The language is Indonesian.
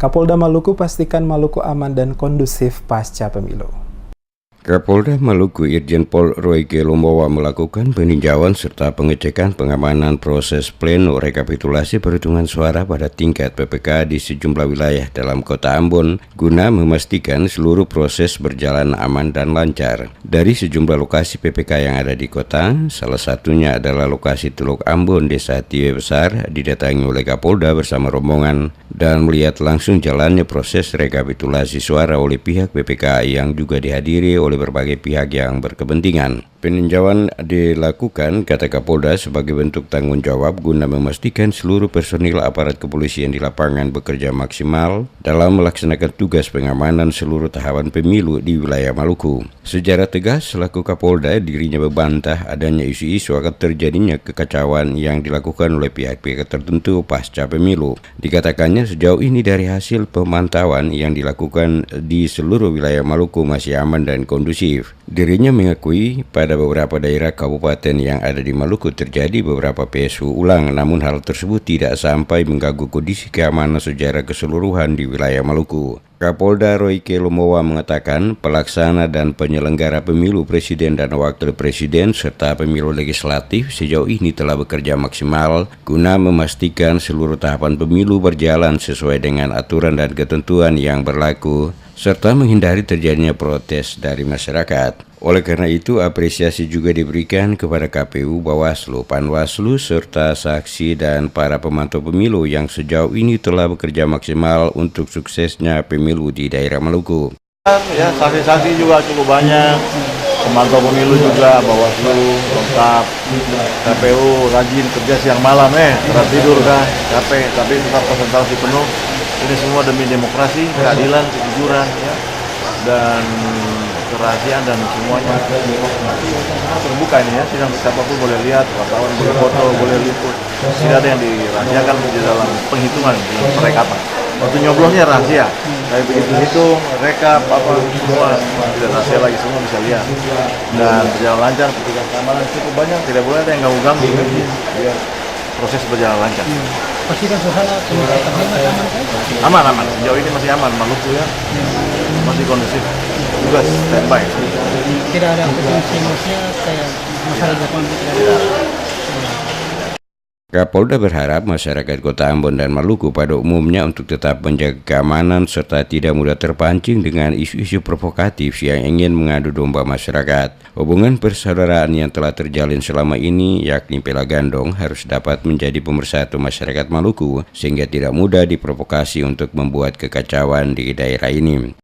Kapolda Maluku pastikan Maluku aman dan kondusif pasca pemilu. Kapolda Maluku Irjen Pol Royke Lumowa melakukan peninjauan serta pengecekan pengamanan proses pleno rekapitulasi perhitungan suara pada tingkat PPK di sejumlah wilayah dalam kota Ambon guna memastikan seluruh proses berjalan aman dan lancar. Dari sejumlah lokasi PPK yang ada di kota, salah satunya adalah lokasi Teluk Ambon, Desa Tiwe Besar, didatangi oleh Kapolda bersama rombongan dan melihat langsung jalannya proses rekapitulasi suara oleh pihak PPK yang juga dihadiri oleh berbagai pihak yang berkepentingan. Peninjauan dilakukan, kata Kapolda, sebagai bentuk tanggung jawab guna memastikan seluruh personil aparat kepolisian di lapangan bekerja maksimal dalam melaksanakan tugas pengamanan seluruh tahapan pemilu di wilayah Maluku. Secara tegas, selaku Kapolda, dirinya membantah adanya isu-isu akan terjadinya kekacauan yang dilakukan oleh pihak-pihak tertentu pasca pemilu. Dikatakannya sejauh ini dari hasil pemantauan yang dilakukan di seluruh wilayah Maluku masih aman dan kondusif. Dirinya mengakui pada beberapa daerah kabupaten yang ada di Maluku terjadi beberapa PSU ulang, namun hal tersebut tidak sampai mengganggu kondisi keamanan secara keseluruhan di wilayah Maluku. Kapolda Royke Lumowa mengatakan pelaksana dan penyelenggara pemilu presiden dan wakil presiden serta pemilu legislatif sejauh ini telah bekerja maksimal guna memastikan seluruh tahapan pemilu berjalan sesuai dengan aturan dan ketentuan yang berlaku serta menghindari terjadinya protes dari masyarakat. Oleh karena itu, apresiasi juga diberikan kepada KPU, Bawaslu, Panwaslu, serta saksi dan para pemantau pemilu yang sejauh ini telah bekerja maksimal untuk suksesnya pemilu di daerah Maluku. Ya, saksi-saksi juga cukup banyak, pemantau pemilu juga, Bawaslu lengkap, KPU rajin kerja siang malam, tidak tidur kah, capek, tapi tetap konsentrasi penuh. Ini semua demi demokrasi, keadilan, kejujuran, ya, dan kerahasiaan dan semuanya terbuka ini ya, sidang siapapun boleh lihat, wartawan boleh foto, boleh liput, tidak ada yang dirahasiakan di dalam penghitungan, dalam perekapan. Waktu nyoblosnya rahasia, tapi begitu hitung, rekap, apa semua tidak rahasia lagi, semua bisa lihat dan berjalan lancar. Petugas keamanan cukup banyak, tidak boleh ada yang ganggu-ganggu, biar proses berjalan lancar. Pastikan suasana Aman, sejauh ini masih aman, Maluku ya, masih kondusif, tugas standby. Tidak ada potensi-emosinya kayak masalah Jepang tidak. Kapolda berharap masyarakat Kota Ambon dan Maluku pada umumnya untuk tetap menjaga keamanan serta tidak mudah terpancing dengan isu-isu provokatif yang ingin mengadu domba masyarakat. Hubungan persaudaraan yang telah terjalin selama ini, yakni Pela Gandong, harus dapat menjadi pemersatu masyarakat Maluku sehingga tidak mudah diprovokasi untuk membuat kekacauan di daerah ini.